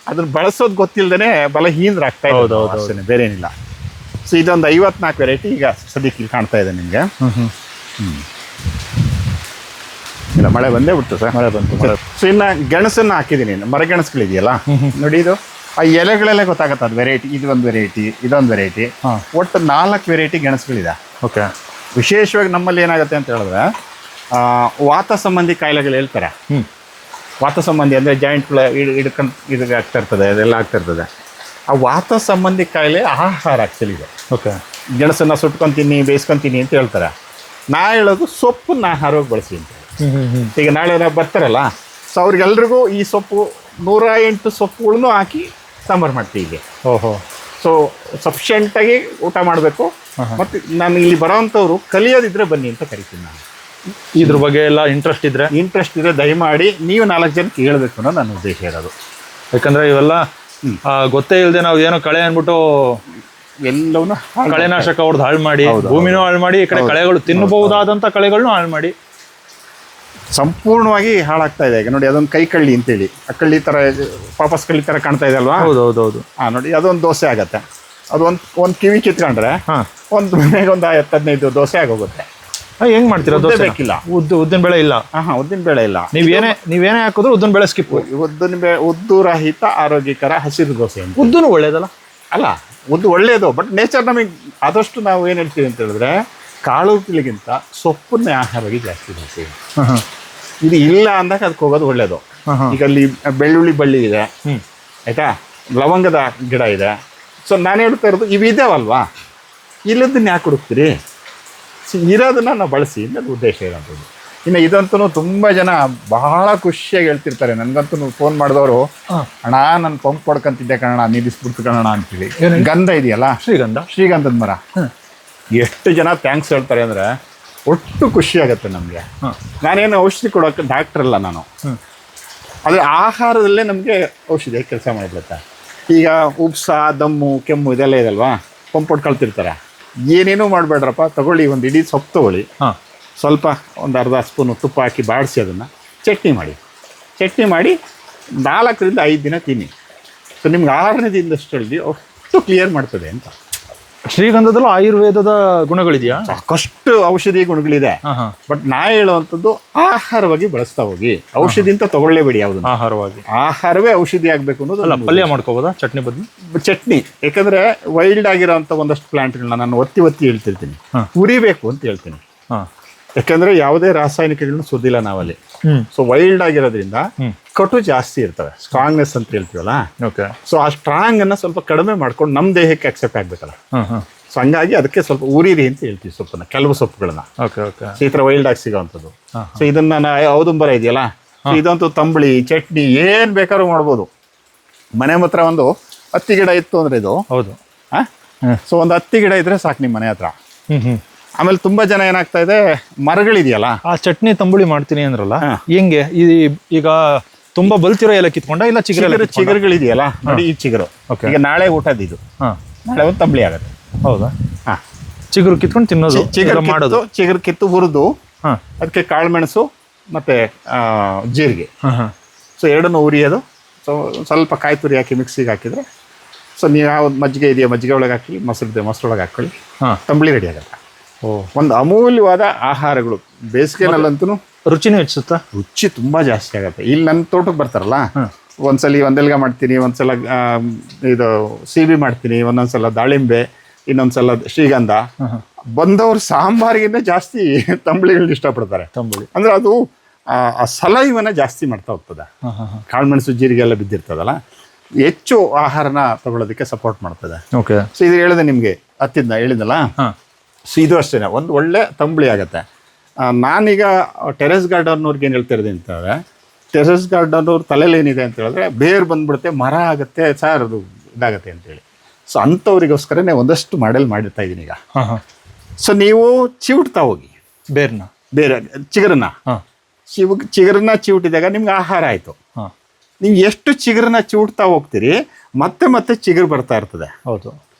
ಅದನ್ನ ಬಳಸೋದು ಗೊತ್ತಿಲ್ಲದೇನೆ ಬಲ ಹೀಂದ್ರಾಗ್ತಾ ಇದೆ, ಬೇರೆ ಏನಿಲ್ಲ. ಸೊ ಇದೊಂದು 54 ವೆರೈಟಿ ಈಗ ಸದ್ಯಕ್ಕೆ ಇಲ್ಲಿ ಕಾಣ್ತಾ ಇದೆ ನಿಮಗೆ. ಇಲ್ಲ, ಮಳೆ ಬಂದೇ ಬಿಡ್ತು ಸರ್. ಮಳೆ ಬಂತು. ಸೊ ಇನ್ನು ಗೆಣಸನ್ನು ಹಾಕಿದ್ದೀನಿ, ಮರಗೆಣಸುಗಳಿದೆಯಲ್ಲ ನೋಡಿ. ಇದು ಆ ಎಲೆಗಳೆಲ್ಲ ಗೊತ್ತಾಗತ್ತೆ ಅದು ವೆರೈಟಿ. ಇದೊಂದು ವೆರೈಟಿ, ಇದೊಂದು ವೆರೈಟಿ, ಒಟ್ಟು 4 ವೆರೈಟಿ ಗೆಣಸುಗಳಿದೆ. ಓಕೆ. ವಿಶೇಷವಾಗಿ ನಮ್ಮಲ್ಲಿ ಏನಾಗುತ್ತೆ ಅಂತ ಹೇಳಿದ್ರೆ, ವಾತ ಸಂಬಂಧಿ ಕಾಯಿಲೆಗಳು ಹೇಳ್ತಾರೆ. ವಾತ ಸಂಬಂಧಿ ಅಂದರೆ ಜಾಯಿಂಟ್ಗಳ ಹಿಡ್ಕೊಂಡು ಇದು ಆಗ್ತಾ ಇರ್ತದೆ, ಅದೆಲ್ಲ ಆಗ್ತಾ ಇರ್ತದೆ. ಆ ವಾತ ಸಂಬಂಧಿ ಕಾಯಿಲೆ ಆಹಾರ ಆ್ಯಕ್ಚುಲಿ ಇದೆ. ಓಕೆ. ಗೆಣಸನ್ನು ಸುಟ್ಕೊತೀನಿ, ಬೇಯಿಸ್ಕೊತೀನಿ ಅಂತ ಹೇಳ್ತಾರೆ. ನಾ ಹೇಳೋದು ಸೊಪ್ಪನ್ನ ಆಹಾರವಾಗಿ ಬಳಸಿ ಅಂತ. ಈಗ ನಾಳೆ ನಾವು ಬರ್ತಾರಲ್ಲ, ಸೊ ಅವ್ರಿಗೆಲ್ರಿಗೂ ಈ ಸೊಪ್ಪು 108 ಸೊಪ್ಪುಗಳನ್ನು ಹಾಕಿ ಸಾಂಬಾರು ಮಾಡ್ತೀವಿ. ಓಹೋ. ಸೊ ಸಫಿಷಿಯೆಂಟಾಗಿ ಊಟ ಮಾಡಬೇಕು. ಮತ್ತು ನಾನು ಇಲ್ಲಿ ಬರೋವಂಥವ್ರು ಕಲಿಯೋದಿದ್ರೆ ಬನ್ನಿ ಅಂತ ಕರಿತೀನಿ ನಾನು. ಇದ್ರ ಬಗ್ಗೆ ಎಲ್ಲ ಇಂಟ್ರೆಸ್ಟ್ ಇದ್ರೆ ದಯಮಾಡಿ ನೀವು 4 ಜನಕ್ಕೆ ಹೇಳ್ಬೇಕು ಅನ್ನೋ ನನ್ನ ಉದ್ದೇಶ ಇರೋದು. ಯಾಕಂದ್ರೆ ಇವೆಲ್ಲ ಗೊತ್ತೇ ಇಲ್ಲದೆ ನಾವು ಏನೋ ಕಳೆ ಅಂದ್ಬಿಟ್ಟು ಎಲ್ಲವನ್ನೂ ಕಳೆನಾಶಕ ಹೊಡೆದು ಹಾಳು ಮಾಡಿ, ಭೂಮಿನೂ ಹಾಳು ಮಾಡಿ, ಈ ಕಡೆ ಕಳೆಗಳು ತಿನ್ನಬಹುದಾದಂಥ ಕಳೆಗಳನ್ನು ಹಾಳು ಮಾಡಿ ಸಂಪೂರ್ಣವಾಗಿ ಹಾಳಾಗ್ತಾ ಇದೆ. ಈಗ ನೋಡಿ, ಅದೊಂದು ಕೈ ಕಳ್ಳಿ ಅಂತೇಳಿ, ಆ ಕಳ್ಳಿ ಥರ ವಾಪಸ್ ಕಳ್ಳಿ ಥರ ಕಾಣ್ತಾ ಇದೆ ಅಲ್ವಾ? ಹೌದು. ನೋಡಿ, ಅದೊಂದು ದೋಸೆ ಆಗತ್ತೆ. ಅದು ಒಂದು ಕಿವಿ ಕಿತ್ಕೊಂಡ್ರೆ ಒಂದು ಮನೆಗೆ ಒಂದು 10-15 ದೋಸೆ ಆಗೋಗುತ್ತೆ. ಹೆಂಗ್ ಮಾಡ್ತೀರಾ? ದೋಸೆ ಬೇಕಿಲ್ಲ, ಉದ್ದಿನ ಬೇಳೆ ಇಲ್ಲ. ಉದ್ದಿನ ಬೇಳೆ ಇಲ್ಲ. ನೀವೇನೇ ಹಾಕಿದ್ರು ಉದ್ದಿನ ಬೇಳೆ ಸ್ಕಿಪ್. ಉದ್ದು ರಹಿತ ಆರೋಗ್ಯಕರ ಹಸಿರು ದೋಸೆ. ಉದ್ದುನು ಒಳ್ಳೇದಲ್ಲ? ಅಲ್ಲ, ಉದ್ದು ಒಳ್ಳೆಯದು. ಬಟ್ ನೇಚರ್ ನಮಗೆ ಆದಷ್ಟು ನಾವು ಏನು ಹೇಳ್ತೀವಿ ಅಂತ ಹೇಳಿದ್ರೆ, ಕಾಳುಗಳಿಗಿಂತ ಸೊಪ್ಪನ್ನೇ ಆಹಾರವಾಗಿ ಜಾಸ್ತಿ ಮಾಡ್ತೀವಿ. ಇದು ಇಲ್ಲ ಅಂದಾಗ ಅದಕ್ಕೆ ಹೋಗೋದು ಒಳ್ಳೇದು. ಈಗ ಅಲ್ಲಿ ಬೆಳ್ಳುಳ್ಳಿ ಬಳ್ಳಿ ಇದೆ, ಆಯ್ತಾ, ಲವಂಗದ ಗಿಡ ಇದೆ. ಸೊ ನಾನು ಹೇಳ್ತಾ ಇರೋದು ಇವಿದಾವಲ್ವಾ, ಇಲ್ಲದನ್ನ ಯಾಕೆ ಹುಡುಕ್ತೀರಿ? ಸೊ ಇರೋದನ್ನ ನಾವು ಬಳಸಿ ಅನ್ನೋದು ಉದ್ದೇಶ ಇರೋಂಥದ್ದು. ಇನ್ನು ಇದಂತೂ ತುಂಬ ಜನ ಬಹಳ ಖುಷಿಯಾಗಿ ಹೇಳ್ತಿರ್ತಾರೆ. ನನಗಂತೂ ಫೋನ್ ಮಾಡಿದವರು, ಅಣ್ಣ ನಾನು ಪಂಪ್ ಹೊಡ್ಕೊಂತಿದ್ದೆ ಕಣಣ್ಣ, ನಿಲ್ಲಿಸ್ಬಿಡ್ತು ಕಣಣ್ಣ ಅಂತೇಳಿ. ಗಂಧ ಇದೆಯಲ್ಲ, ಶ್ರೀಗಂಧದ ಮರ, ಎಷ್ಟು ಜನ ಥ್ಯಾಂಕ್ಸ್ ಹೇಳ್ತಾರೆ ಅಂದರೆ ಒಟ್ಟು ಖುಷಿ ಆಗುತ್ತೆ ನಮಗೆ. ನಾನೇನು ಔಷಧಿ ಕೊಡೋಕ್ಕೆ ಡಾಕ್ಟ್ರ್ ಅಲ್ಲ ನಾನು, ಆದರೆ ಆಹಾರದಲ್ಲೇ ನಮಗೆ ಔಷಧಿ ಕೆಲಸ ಮಾಡಿಬಿಡುತ್ತೆ. ಈಗ ಉಪ್ಸ, ದಮ್ಮು, ಕೆಮ್ಮು ಇದೆಲ್ಲ ಇದಲ್ವಾ, ಪಂಪ್ ಹೊಡ್ಕೊಳ್ತಿರ್ತಾರೆ. ಏನೇನೂ ಮಾಡಬೇಡ್ರಪ್ಪ, ತಗೊಳ್ಳಿ, ಒಂದು ಇಡೀ ಸೊಪ್ಪು ತಗೊಳ್ಳಿ, ಸ್ವಲ್ಪ ಒಂದು ಅರ್ಧ ಸ್ಪೂನು ತುಪ್ಪ ಹಾಕಿ ಬಾಡಿಸಿ ಅದನ್ನು ಚಟ್ನಿ ಮಾಡಿ 4-5 ದಿನ ತಿನ್ನಿ. ಸೊ ನಿಮ್ಗೆ 6ನೇ ದಿನದಷ್ಟರಲ್ಲಿ ಅಷ್ಟು ಕ್ಲಿಯರ್ ಮಾಡ್ತದೆ ಅಂತ. ಶ್ರೀಗಂಧದಲ್ಲೂ ಆಯುರ್ವೇದದ ಗುಣಗಳಿದೆಯಾ? ಸಾಕಷ್ಟು ಔಷಧಿ ಗುಣಗಳಿದೆ. ಬಟ್ ನಾ ಹೇಳುವಂಥದ್ದು ಆಹಾರವಾಗಿ ಬಳಸ್ತಾ ಹೋಗಿ, ಔಷಧಿ ಅಂತ ತಗೊಳ್ಳೇಬೇಡಿ. ಯಾವುದು ಆಹಾರವೇ ಔಷಧಿ ಆಗಬೇಕು ಅನ್ನೋದು. ಅಲ್ಲ, ಪಲ್ಯ ಮಾಡ್ಕೋಬೋದಾ ಚಟ್ನಿ ಬದಲು? ಚಟ್ನಿ, ಯಾಕಂದ್ರೆ ವೈಲ್ಡ್ ಆಗಿರೋಂಥ ಒಂದಷ್ಟು ಪ್ಲಾಂಟ್ಗಳನ್ನ ನಾನು ಒತ್ತಿ ಹೇಳ್ತಿರ್ತೀನಿ, ಉರಿಬೇಕು ಅಂತ ಹೇಳ್ತೀನಿ. ಯಾಕಂದ್ರೆ ಯಾವುದೇ ರಾಸಾಯನಿಕಗಳನ್ನ ಸುದ್ದಿಲ್ಲ ನಾವಲ್ಲಿ. ಸೊ ವೈಲ್ಡ್ ಆಗಿರೋದ್ರಿಂದ ಕಟು ಜಾಸ್ತಿ ಇರ್ತವೆ, ಸ್ಟ್ರಾಂಗ್ನೆಸ್ ಅಂತ ಹೇಳ್ತೀವಲ್ಲ. ಸೊ ಆ ಸ್ಟ್ರಾಂಗ್ ಅನ್ನ ಸ್ವಲ್ಪ ಕಡಿಮೆ ಮಾಡ್ಕೊಂಡು ನಮ್ಮ ದೇಹಕ್ಕೆ ಅಕ್ಸೆಪ್ಟ್ ಆಗ್ಬೇಕಲ್ಲ. ಸೊ ಹಂಗಾಗಿ ಅದಕ್ಕೆ ಸ್ವಲ್ಪ ಉರಿರಿ ಅಂತ ಹೇಳ್ತೀವಿ ಸೊಪ್ಪನ್ನ, ಕೆಲವು ಸೊಪ್ಪುಗಳನ್ನ. ಸೊ ಈ ಥರ ವೈಲ್ಡ್ ಆಗಿ ಸಿಗೋವಂಥದ್ದು. ಸೊ ಇದನ್ನ ಔದುಂಬರ ಇದೆಯಲ್ಲ, ಇದಂತೂ ತಂಬಳಿ, ಚಟ್ನಿ, ಏನ್ ಬೇಕಾದ್ರೂ ಮಾಡ್ಬೋದು. ಮನೆ ಹತ್ರ ಒಂದು ಹತ್ತಿ ಗಿಡ ಇತ್ತು ಅಂದ್ರೆ ಇದು ಹೌದು. ಸೊ ಒಂದು ಹತ್ತಿ ಗಿಡ ಇದ್ರೆ ಸಾಕು ನಿಮ್ಮ ಮನೆ ಹತ್ರ. ಆಮೇಲೆ ತುಂಬಾ ಜನ ಏನಾಗ್ತಾ ಇದೆ, ಮರಗಳಿದೆಯಲ್ಲ, ಆ ಚಟ್ನಿ ತಂಬುಳಿ ಮಾಡ್ತೀನಿ ಅಂದ್ರಲ್ಲ, ಹೆಂಗೆ? ಈಗ ತುಂಬಾ ಬಲ್ತಿರೋ ಎಲ್ಲ ಕಿತ್ಕೊಂಡ, ಇಲ್ಲ ಚಿಗುರುಗಳಿದೆಯಲ್ಲ ನೋಡಿ, ಈ ಚಿಗುರು ಈಗ ನಾಳೆ ಊಟದ ಇದು, ನಾಳೆ ಒಂದು ತಂಬಳಿ ಆಗುತ್ತೆ. ಹೌದಾ? ಚಿಗುರು ಕಿತ್ಕೊಂಡು ತಿನ್ನೋದು, ಚಿಗುರು ಕಿತ್ತು ಹುರಿದು ಅದಕ್ಕೆ ಕಾಳುಮೆಣಸು ಮತ್ತೆ ಜೀರಿಗೆ, ಸೊ ಎರಡನ್ನೂ ಉರಿಯೋದು. ಸೊ ಸ್ವಲ್ಪ ಕಾಯಿ ತುರಿ ಹಾಕಿ ಮಿಕ್ಸಿಗೆ ಹಾಕಿದ್ರೆ, ಸೊ ನೀವು ಯಾವ ಮಜ್ಜಿಗೆ ಇದೆಯಾ ಮಜ್ಜಿಗೆ ಒಳಗೆ ಹಾಕಿ, ಮೊಸರೊಳಗೆ ಹಾಕೊಳ್ಳಿ, ತಂಬಳಿ ರೆಡಿ ಆಗುತ್ತೆ. ಒಂದು ಅಮೂಲ್ಯವಾದ ಆಹಾರಗಳು. ಬೇಸಿಗೆನಲ್ಲಂತೂ ರುಚಿನೂ ಹೆಚ್ಚುತ್ತಾ? ರುಚಿ ತುಂಬಾ ಜಾಸ್ತಿ ಆಗುತ್ತೆ. ಇಲ್ಲಿ ನನ್ನ ತೋಟಕ್ಕೆ ಬರ್ತಾರಲ್ಲ, ಒಂದ್ಸಲಿ ಒಂದೆಲ್ಗ ಮಾಡ್ತೀನಿ, ಒಂದ್ಸಲ ಇದು ಸೀಬಿ ಮಾಡ್ತೀನಿ, ಒಂದೊಂದ್ಸಲ ದಾಳಿಂಬೆ, ಇನ್ನೊಂದ್ಸಲ ಶ್ರೀಗಂಧ. ಬಂದವರು ಸಾಂಬಾರಿಗಿಂತ ಜಾಸ್ತಿ ತಂಬಳಿಗಳನ್ನ ಇಷ್ಟಪಡ್ತಾರೆ. ತಂಬಳಿ ಅಂದ್ರೆ ಅದು ಆ ಸಲೈವನ್ನ ಜಾಸ್ತಿ ಮಾಡ್ತಾ ಹೋಗ್ತದೆ. ಕಾಳುಮೆಣಸು, ಜೀರಿಗೆ ಎಲ್ಲ ಬಿದ್ದಿರ್ತದಲ್ಲ, ಹೆಚ್ಚು ಆಹಾರನ ತಗೊಳ್ಳೋದಕ್ಕೆ ಸಪೋರ್ಟ್ ಮಾಡ್ತದೆ. ಸೊ ಇದು ಹೇಳಿದೆ ನಿಮಗೆ, ಹೇಳಿದ್ನಲ್ಲ. ಸೊ ಇದು ಅಷ್ಟೇ ಒಂದು ಒಳ್ಳೆ ತಂಬಳಿ ಆಗುತ್ತೆ. ನಾನೀಗ ಟೆರೆಸ್ ಗಾರ್ಡನ್ನವ್ರಿಗೆ ಏನು ಹೇಳ್ತಿರೋದು ಅಂತಂದರೆ, ಟೆರೆಸ್ ಗಾರ್ಡನ್ನವ್ರ ತಲೆಯಲ್ಲಿ ಏನಿದೆ ಅಂತ ಹೇಳಿದ್ರೆ, ಬೇರು ಬಂದ್ಬಿಡುತ್ತೆ, ಮರ ಆಗುತ್ತೆ ಸರ್, ಅದು ಇದಾಗತ್ತೆ ಅಂತೇಳಿ. ಸೊ ಅಂಥವ್ರಿಗೋಸ್ಕರನೇ ಒಂದಷ್ಟು ಮಾಡೆಲ್ ಮಾಡಿರ್ತಾ ಇದ್ದೀನಿ ಈಗ. ಸೊ ನೀವು ಚಿವುಟ್ತಾ ಹೋಗಿ ಬೇರೆ ಚಿಗುರನ್ನ ಚಿವುಟಿದಾಗ ನಿಮ್ಗೆ ಆಹಾರ ಆಯಿತು. ನೀವು ಎಷ್ಟು ಚಿಗುರನ್ನ ಚಿವುಟ್ತಾ ಹೋಗ್ತೀರಿ, ಮತ್ತೆ ಚಿಗುರು ಬರ್ತಾ ಇರ್ತದೆ. ಹೌದು.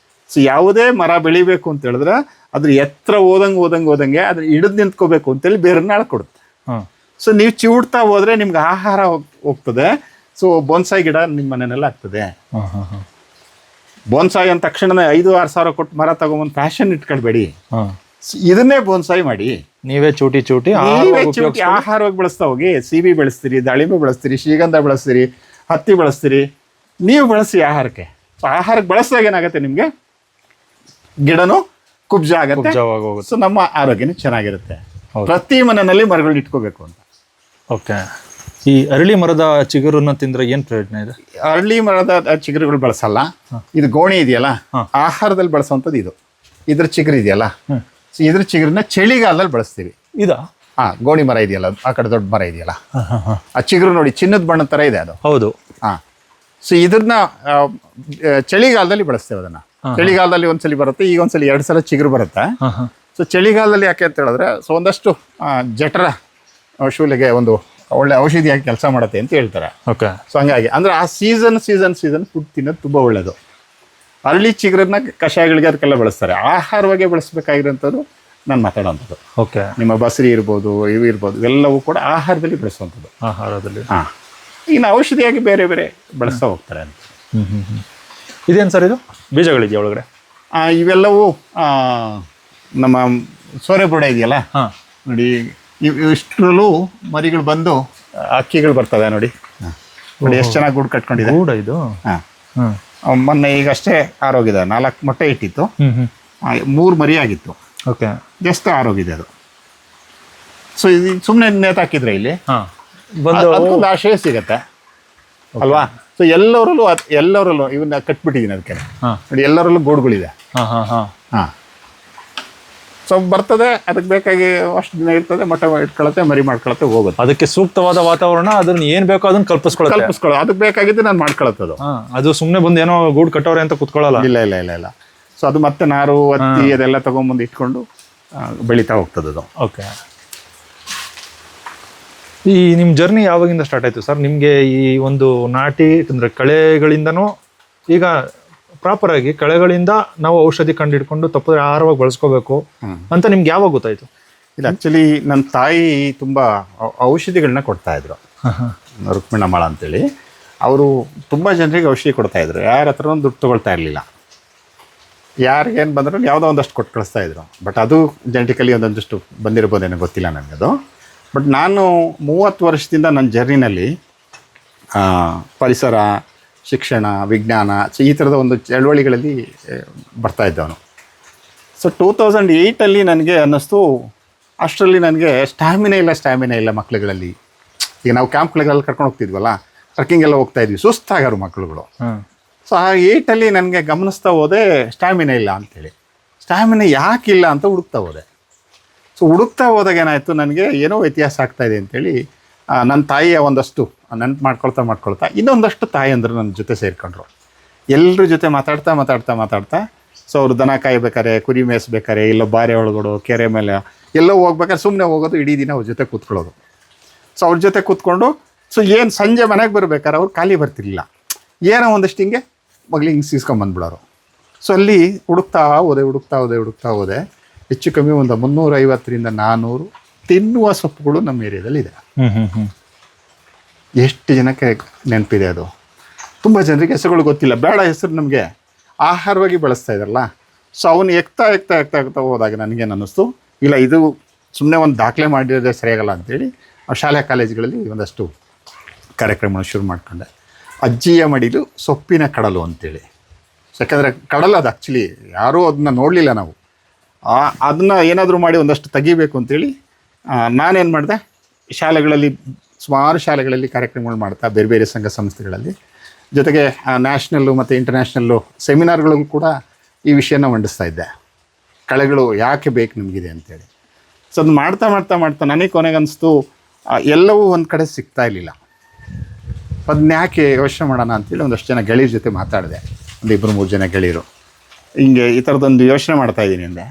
ಸೊ ಯಾವುದೇ ಮರ ಬೆಳಿಬೇಕು ಅಂತ ಹೇಳಿದ್ರೆ ಅದ್ರ ಎತ್ತರ ಓದಂಗೆ ಅದ್ರ ಹಿಡಿದು ನಿಂತ್ಕೋಬೇಕು ಅಂತೇಳಿ ಬೇರನ್ನ ಕೊಡುತ್ತೆ. ಸೊ ನೀವು ಚಿವುಡ್ತಾ ಹೋದ್ರೆ ನಿಮ್ಗೆ ಆಹಾರ ಹೋಗ್ತದೆ. ಸೊ ಬೋನ್ಸಾಯಿ ಗಿಡ ನಿಮ್ಮ ಮನೆಯಲ್ಲ ಆಗ್ತದೆ. ಬೋನ್ಸಾಯಿ ಅಂದ ತಕ್ಷಣ 5-6 ಸಾವಿರ ಕೊಟ್ಟು ಮರ ತಗೊಂಬಂದು ಫ್ಯಾಷನ್ ಇಟ್ಕೊಳ್ಬೇಡಿ. ಇದನ್ನೇ ಬೋನ್ಸಾಯಿ ಮಾಡಿ, ನೀವೇ ಚೂಟಿ ಆಹಾರವಾಗಿ ಬಳಸ್ತಾ ಹೋಗಿ. ಸೀಬಿ ಬೆಳೆಸ್ತೀರಿ, ದಾಳಿಂಬೆ ಬೆಳೆಸ್ತೀರಿ, ಶ್ರೀಗಂಧ ಬೆಳೆಸ್ತೀರಿ, ಹತ್ತಿ ಬೆಳೆಸ್ತೀರಿ, ನೀವು ಬಳಸಿ ಆಹಾರಕ್ಕೆ. ಸೊ ಆಹಾರಕ್ಕೆ ಬಳಸಿದಾಗ ಏನಾಗುತ್ತೆ, ನಿಮಗೆ ಗಿಡನೂ ಕುಬ್ಜ ಆಗುತ್ತೆ. ಸೊ ನಮ್ಮ ಆರೋಗ್ಯನೂ ಚೆನ್ನಾಗಿರುತ್ತೆ. ಪ್ರತಿ ಮನೆಯಲ್ಲಿ ಮರಗಳನ್ನ ಇಟ್ಕೋಬೇಕು ಅಂತ. ಓಕೆ. ಈ ಅರಳಿ ಮರದ ಚಿಗುರನ್ನ ತಿಂದ್ರೆ ಏನ್ ಪ್ರಯೋಜನ ಇದೆ? ಅರಳಿ ಮರದ ಚಿಗುರುಗಳು ಬಳಸಲ್ಲ. ಇದು ಗೋಣಿ ಇದೆಯಲ್ಲ, ಆಹಾರದಲ್ಲಿ ಬಳಸುವಂಥದ್ದು ಇದು. ಇದ್ರ ಚಿಗುರು ಇದೆಯಲ್ಲ, ಇದ್ರ ಚಿಗುರನ್ನ ಚಳಿಗಾಲದಲ್ಲಿ ಬಳಸ್ತೀವಿ. ಇದಾ? ಗೋಣಿ ಮರ ಇದೆಯಲ್ಲ, ಆ ಕಡೆ ದೊಡ್ಡ ಮರ ಇದೆಯಲ್ಲ, ಆ ಚಿಗುರು ನೋಡಿ ಚಿನ್ನದ ಬಣ್ಣದ ಥರ ಇದೆ ಅದು. ಹೌದು. ಸೊ ಇದನ್ನ ಚಳಿಗಾಲದಲ್ಲಿ ಬಳಸ್ತೇವೆ. ಅದನ್ನ ಚಳಿಗಾಲದಲ್ಲಿ ಒಂದ್ಸಲಿ ಬರುತ್ತೆ, ಈಗ ಒಂದ್ಸಲಿ 2 ಸಲ ಚಿಗುರು ಬರುತ್ತೆ. ಸೊ ಚಳಿಗಾಲದಲ್ಲಿ ಯಾಕೆ ಅಂತ ಹೇಳಿದ್ರೆ, ಸೊ ಒಂದಷ್ಟು ಜಠರ ಶೂಲೆಗೆ ಒಂದು ಒಳ್ಳೆ ಔಷಧಿಯಾಗಿ ಕೆಲಸ ಮಾಡುತ್ತೆ ಅಂತ ಹೇಳ್ತಾರೆ. ಓಕೆ. ಸೊ ಹಂಗಾಗಿ ಅಂದ್ರೆ ಆ ಸೀಸನ್ ಫುಡ್ ತಿನ್ನೋದು ತುಂಬ ಒಳ್ಳೆಯದು. ಅರಳಿ ಚಿಗುರನ್ನ ಕಷಾಯಗಳಿಗೆ ಅದಕ್ಕೆಲ್ಲ ಬಳಸ್ತಾರೆ. ಆಹಾರವಾಗಿ ಬಳಸಬೇಕಾಗಿರೋಂಥದ್ದು ನಾನು ಮಾತಾಡೋವಂಥದ್ದು. ಓಕೆ. ನಿಮ್ಮ ಬಸರಿ ಇರ್ಬೋದು, ಇವು ಇರ್ಬೋದು, ಇವೆಲ್ಲವೂ ಕೂಡ ಆಹಾರದಲ್ಲಿ ಬಳಸುವಂಥದ್ದು. ಆಹಾರದಲ್ಲಿ. ಇನ್ನು ಔಷಧಿಯಾಗಿ ಬೇರೆ ಬೇರೆ ಬಳಸ್ತಾ ಹೋಗ್ತಾರೆ ಅಂತ. ಇದೇನು ಸರ್ ಇದು? ಬೀಜಗಳಿದೆಯಾ ಒಳಗಡೆ? ಇವೆಲ್ಲವೂ ನಮ್ಮ ಸೋರೆಬುಡ ಇದೆಯಲ್ಲ ನೋಡಿ, ಇಷ್ಟರಲ್ಲೂ ಮರಿಗಳು ಬಂದು ಅಕ್ಕಿಗಳು ಬರ್ತವೆ ನೋಡಿ. ನೋಡಿ ಎಷ್ಟು ಚೆನ್ನಾಗಿ ಗೂಡು ಕಟ್ಕೊಂಡಿದೆ. ಗೂಡ ಇದು? ಮೊನ್ನೆ ಈಗಷ್ಟೇ ಆರೋಗಿದೆ. 4 ಮೊಟ್ಟೆ ಇಟ್ಟಿತ್ತು, 3 ಮರಿ ಆಗಿತ್ತು. ಓಕೆ. ಜಸ್ಟ್ ಆರೋಗಿದೆ ಅದು. ಸೊ ಇದು ಸುಮ್ಮನೆ ನೇತಾಕಿದ್ರೆ ಇಲ್ಲಿ ಅದಕ್ಕೊಂದು ಆಶ್ರಯ ಸಿಗತ್ತೆ ಅಲ್ವಾ? ಸೊ ಎಲ್ಲರಲ್ಲೂ ಇವನ್ನ ಕಟ್ಬಿಟ್ಟಿದ್ದೀನಿ ಅದಕ್ಕೆ ನೋಡಿ. ಎಲ್ಲರಲ್ಲೂ ಗೂಡುಗಳಿದೆ. ಸೊ ಬರ್ತದೆ, ಅದಕ್ಕೆ ಬೇಕಾಗಿ ಅಷ್ಟು ದಿನ ಇರ್ತದೆ, ಮೊಟ್ಟೆ ಇಟ್ಕೊಳತ್ತೆ, ಮರಿ ಮಾಡ್ಕೊಳತ್ತೆ, ಹೋಗುತ್ತೆ. ಅದಕ್ಕೆ ಸೂಕ್ತವಾದ ವಾತಾವರಣ ಅದನ್ನ ಏನ್ ಬೇಕೋ ಅದನ್ನ ಕಲ್ಪಿಸ್ಕೊಳ್ಳೋ ಅದಕ್ಕೆ ಬೇಕಾಗಿದ್ದು ನಾನು ಮಾಡ್ಕೊಳತ್ತದು. ಅದು ಸುಮ್ಮನೆ ಬಂದು ಏನೋ ಗೂಡು ಕಟ್ಟೋರೆ ಅಂತ ಕುತ್ಕೊಳ್ಳಲ್ಲ. ಇಲ್ಲ. ಸೊ ಅದು ಮತ್ತೆ ನಾರು ಹತ್ತಿ ಅದೆಲ್ಲ ತಗೊಂಡ್ಬಂದು ಇಟ್ಕೊಂಡು ಬೆಳೀತಾ ಹೋಗ್ತದೆ ಅದು. ಓಕೆ. ಈ ನಿಮ್ಮ ಜರ್ನಿ ಯಾವಾಗಿಂದ ಸ್ಟಾರ್ಟ್ ಆಯ್ತು ಸರ್? ನಿಮಗೆ ಈ ಒಂದು ನಾಟಿ ಅಂದ್ರೆ ಕಳೆಗಳಿಂದನೂ ಈಗ ಪ್ರಾಪರ್ ಆಗಿ ಕಳೆಗಳಿಂದ ನಾವು ಔಷಧಿ ಕಂಡಿಡ್ಕೊಂಡು ತಪ್ಪದೆ ಆಹಾರವಾಗಿ ಬಳಸ್ಕೋಬೇಕು ಅಂತ ನಿಮ್ಗೆ ಯಾವಾಗ ಗೊತ್ತಾಯ್ತು? ಇಲ್ಲ, ಆ್ಯಕ್ಚುಲಿ ನನ್ನ ತಾಯಿ ತುಂಬ ಔಷಧಿಗಳನ್ನ ಕೊಡ್ತಾ ಇದ್ರು. ರುಕ್ಮಿಣಮ್ಮಳ ಅಂತೇಳಿ ಅವರು ತುಂಬ ಜನರಿಗೆ ಔಷಧಿ ಕೊಡ್ತಾ ಇದ್ರು. ಯಾರ ಹತ್ರ ದುಡ್ಡು ತೊಗೊಳ್ತಾ ಇರಲಿಲ್ಲ. ಯಾರಿಗೇನು ಬಂದರೂ ಯಾವುದೋ ಒಂದಷ್ಟು ಕೊಟ್ಟು ಕಳಿಸ್ತಾ ಇದ್ರು. ಬಟ್ ಅದು ಜೆನೆಟಿಕಲಿ ಒಂದೊಂದಷ್ಟು ಬಂದಿರ್ಬೋದೇನೋ ಗೊತ್ತಿಲ್ಲ ನನಗದು. ಬಟ್ ನಾನು 30 ವರ್ಷದಿಂದ ನನ್ನ ಜರ್ನಿನಲ್ಲಿ ಪರಿಸರ, ಶಿಕ್ಷಣ, ವಿಜ್ಞಾನ, ಸೊ ಈ ಥರದ ಒಂದು ಚಳವಳಿಗಳಲ್ಲಿ ಬರ್ತಾಯಿದ್ದವನು. ಸೊ 2008 ನನಗೆ ಅನ್ನಿಸ್ತು, ಅಷ್ಟರಲ್ಲಿ ನನಗೆ ಸ್ಟ್ಯಾಮಿನಾ ಇಲ್ಲ ಮಕ್ಳುಗಳಲ್ಲಿ. ಈಗ ನಾವು ಕ್ಯಾಂಪ್ಗಳಿಗೆಲ್ಲ ಕರ್ಕೊಂಡು ಹೋಗ್ತಿದ್ವಲ್ಲ, ಟ್ರಕ್ಕಿಂಗ್ ಎಲ್ಲ ಹೋಗ್ತಾ ಇದ್ವಿ, ಸುಸ್ತಾಗಾರು ಮಕ್ಳುಗಳು. ಸೊ ಆ 8 ನನಗೆ ಗಮನಿಸ್ತಾ ಹೋದೆ ಸ್ಟ್ಯಾಮಿನಾ ಇಲ್ಲ ಅಂಥೇಳಿ. ಸ್ಟ್ಯಾಮಿನಾ ಯಾಕಿಲ್ಲ ಅಂತ ಹುಡುಕ್ತಾ ಹೋದೆ. ಸೊ ಹುಡುಕ್ತಾ ಹೋದಾಗ ಏನಾಯಿತು, ನನಗೆ ಏನೋ ವ್ಯತ್ಯಾಸ ಆಗ್ತಾಯಿದೆ ಅಂಥೇಳಿ ನನ್ನ ತಾಯಿಯ ಒಂದಷ್ಟು ನೆನಪು ಮಾಡ್ಕೊಳ್ತಾ ಇನ್ನೊಂದಷ್ಟು ತಾಯಿಯಂದರು ನನ್ನ ಜೊತೆ ಸೇರಿಕೊಂಡ್ರು. ಎಲ್ಲರ ಜೊತೆ ಮಾತಾಡ್ತಾ ಸೊ ಅವರು ದನ ಕಾಯ್ಬೇಕಾರೆ, ಕುರಿ ಮೇಯಿಸ್ಬೇಕಾರೆ, ಇಲ್ಲ ಬಾರೆ ಒಳಗಡೆ, ಕೆರೆ ಮೇಲೆ ಎಲ್ಲೋ ಹೋಗ್ಬೇಕಾದ್ರೆ ಸುಮ್ಮನೆ ಹೋಗೋದು, ಇಡೀ ದಿನ ಅವ್ರ ಜೊತೆ ಕೂತ್ಕೊಳ್ಳೋದು. ಸೊ ಅವ್ರ ಜೊತೆ ಕೂತ್ಕೊಂಡು ಸೊ ಏನು ಸಂಜೆ ಮನೆಗೆ ಬರ್ಬೇಕಾರೆ ಅವ್ರು ಖಾಲಿ ಬರ್ತಿರ್ಲಿಲ್ಲ. ಏನೋ ಒಂದಷ್ಟು ಹಿಂಗೆ ಮಗ್ಲಿಗೆ ಹಿಂಗೆ ಸೀಸ್ಕೊಂಬಂದ್ಬಿಡೋರು. ಸೊ ಅಲ್ಲಿ ಹುಡುಕ್ತಾ ಹೋದೆ. ಹೆಚ್ಚು ಕಮ್ಮಿ ಒಂದು 350ರಿಂದ 400 ತಿನ್ನುವ ಸೊಪ್ಪುಗಳು ನಮ್ಮ ಏರಿಯಾದಲ್ಲಿದೆ. ಎಷ್ಟು ಜನಕ್ಕೆ ನೆನಪಿದೆ ಅದು? ತುಂಬ ಜನರಿಗೆ ಹೆಸರುಗಳು ಗೊತ್ತಿಲ್ಲ. ಬೇಡ ಹೆಸರು ನಮಗೆ ಆಹಾರವಾಗಿ ಬಳಸ್ತಾ ಇದ್ದಾರಲ್ಲ. ಸೊ ಅವನು ಎಕ್ತಾ ಹೋದಾಗ ನನಗೇನು ಅನ್ನಿಸ್ತು, ಇಲ್ಲ ಇದು ಸುಮ್ಮನೆ ಒಂದು ದಾಖಲೆ ಮಾಡಿರೋದೇ ಸರಿಯಾಗಲ್ಲ ಅಂಥೇಳಿ ಶಾಲೆ ಕಾಲೇಜುಗಳಲ್ಲಿ ಒಂದಷ್ಟು ಕಾರ್ಯಕ್ರಮವನ್ನು ಶುರು ಮಾಡಿಕೊಂಡೆ. ಅಜ್ಜಿಯ ಮಡಿಲು ಸೊಪ್ಪಿನ ಕಡಲು ಅಂತೇಳಿ. ಯಾಕಂದರೆ ಕಡಲು ಅದು ಆ್ಯಕ್ಚುಲಿ ಯಾರೂ ಅದನ್ನ ನೋಡಲಿಲ್ಲ ನಾವು. ಅದನ್ನು ಏನಾದರೂ ಮಾಡಿ ಒಂದಷ್ಟು ತೆಗಿಬೇಕು ಅಂತೇಳಿ ನಾನೇನು ಮಾಡಿದೆ, ಶಾಲೆಗಳಲ್ಲಿ ಸುಮಾರು ಶಾಲೆಗಳಲ್ಲಿ ಕಾರ್ಯಕ್ರಮಗಳು ಮಾಡ್ತಾ ಬೇರೆ ಬೇರೆ ಸಂಘ ಸಂಸ್ಥೆಗಳಲ್ಲಿ, ಜೊತೆಗೆ ನ್ಯಾಷನಲ್ಲು ಮತ್ತು ಇಂಟರ್ನ್ಯಾಷನಲ್ಲು ಸೆಮಿನಾರ್ಗಳಿಗೂ ಕೂಡ ಈ ವಿಷಯನ ಮಂಡಿಸ್ತಾ ಇದ್ದೆ. ಕಳೆಗಳು ಯಾಕೆ ಬೇಕು ನಮಗಿದೆ ಅಂತೇಳಿ. ಸೊ ಅದು ಮಾಡ್ತಾ ನನಗೆ ಕೊನೆಗೆ ಅನಿಸ್ತು ಎಲ್ಲವೂ ಒಂದು ಕಡೆ ಸಿಗ್ತಾ ಇರಲಿಲ್ಲ. ಅದನ್ನ ಯಾಕೆ ಯೋಚನೆ ಮಾಡೋಣ ಅಂತೇಳಿ ಒಂದಷ್ಟು ಜನ ಗೆಳೆಯರ ಜೊತೆ ಮಾತಾಡಿದೆ. ಒಂದು 2-3 ಜನ ಗೆಳೆಯರು ಹಿಂಗೆ ಈ ಥರದೊಂದು ಯೋಚನೆ ಮಾಡ್ತಾಯಿದ್ದೀನಿ ಅಂದೆ.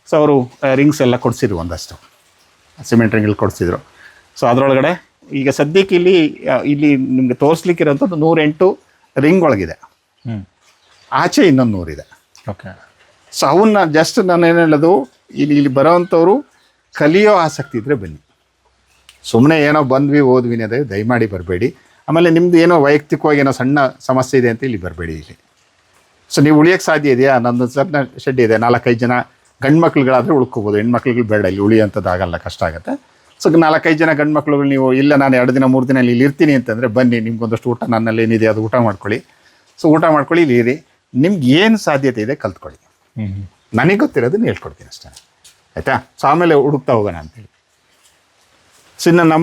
ಸೊ ಅವರು ರಿಂಗ್ಸ್ ಎಲ್ಲ ಕೊಡಿಸಿದ್ರು, ಒಂದಷ್ಟು ಸಿಮೆಂಟ್ ರಿಂಗ್ಗಳು ಕೊಡಿಸಿದ್ರು. ಸೊ ಅದರೊಳಗಡೆ ಈಗ ಸದ್ಯಕ್ಕೆ ಇಲ್ಲಿ ನಿಮಗೆ ತೋರಿಸ್ಲಿಕ್ಕಿರೋಂಥದ್ದು 108 ರಿಂಗ್ ಒಳಗಿದೆ. ಆಚೆ ಇನ್ನೊಂದು 100 ಇದೆ. ಓಕೆ. ಸೊ ಅವನ್ನ ಜಸ್ಟ್ ನಾನು ಏನು ಹೇಳೋದು, ಇಲ್ಲಿ ಬರೋವಂಥವ್ರು ಕಲಿಯೋ ಆಸಕ್ತಿ ಇದ್ದರೆ ಬನ್ನಿ. ಸುಮ್ಮನೆ ಏನೋ ಬಂದ್ವಿ ಹೋದ್ವಿ ಅದೇ ದಯಮಾಡಿ ಬರಬೇಡಿ. ಆಮೇಲೆ ನಿಮ್ಮದು ಏನೋ ವೈಯಕ್ತಿಕವಾಗಿ ಏನೋ ಸಣ್ಣ ಸಮಸ್ಯೆ ಇದೆ ಅಂತ ಇಲ್ಲಿ ಬರಬೇಡಿ. ಇಲ್ಲಿ ಸೊ ನೀವು ಉಳಿಯೋಕ್ಕೆ ಸಾಧ್ಯ ಇದೆಯಾ? ನನ್ನದು ಸಣ್ಣ ಶೆಡ್ ಇದೆ, 4-5 ಜನ ಗಂಡು ಮಕ್ಳುಗಳಾದರೆ ಉಳ್ಕೋಬೋದು, ಹೆಣ್ಮಕ್ಳುಗಳು ಬೇಡ, ಇಲ್ಲಿ ಉಳಿಯೋಂಥದ್ದಾಗಲ್ಲ, ಕಷ್ಟ ಆಗುತ್ತೆ. ಸೊ 4-5 ಜನ ಗಂಡು ಮಕ್ಳುಗಳು ನೀವು ಇಲ್ಲ ನಾನು 2 ದಿನ 3 ದಿನ ಇಲ್ಲಿ ಇರ್ತೀನಿ ಅಂತಂದರೆ ಬನ್ನಿ, ನಿಮ್ಗೊಂದಷ್ಟು ಊಟ ನನ್ನಲ್ಲಿ ಏನಿದೆ ಅದು ಊಟ ಮಾಡ್ಕೊಳ್ಳಿ. ಸೊ ಊಟ ಮಾಡ್ಕೊಳ್ಳಿ, ಇಲ್ಲಿ ಇರಿ, ನಿಮ್ಗೆ ಏನು ಸಾಧ್ಯತೆ ಇದೆ ಕಲ್ತ್ಕೊಳ್ಳಿ. ನನಗೆ ಗೊತ್ತಿರೋದನ್ನ ಹೇಳ್ಕೊಡ್ತೀನಿ ಅಷ್ಟೇ, ಆಯಿತಾ? ಸೊ ಆಮೇಲೆ ಹುಡುಕ್ತಾ ಹೋಗೋಣ ಅಂತೇಳಿ. ಸೊ ಇನ್ನು ನಮ್ಗೆ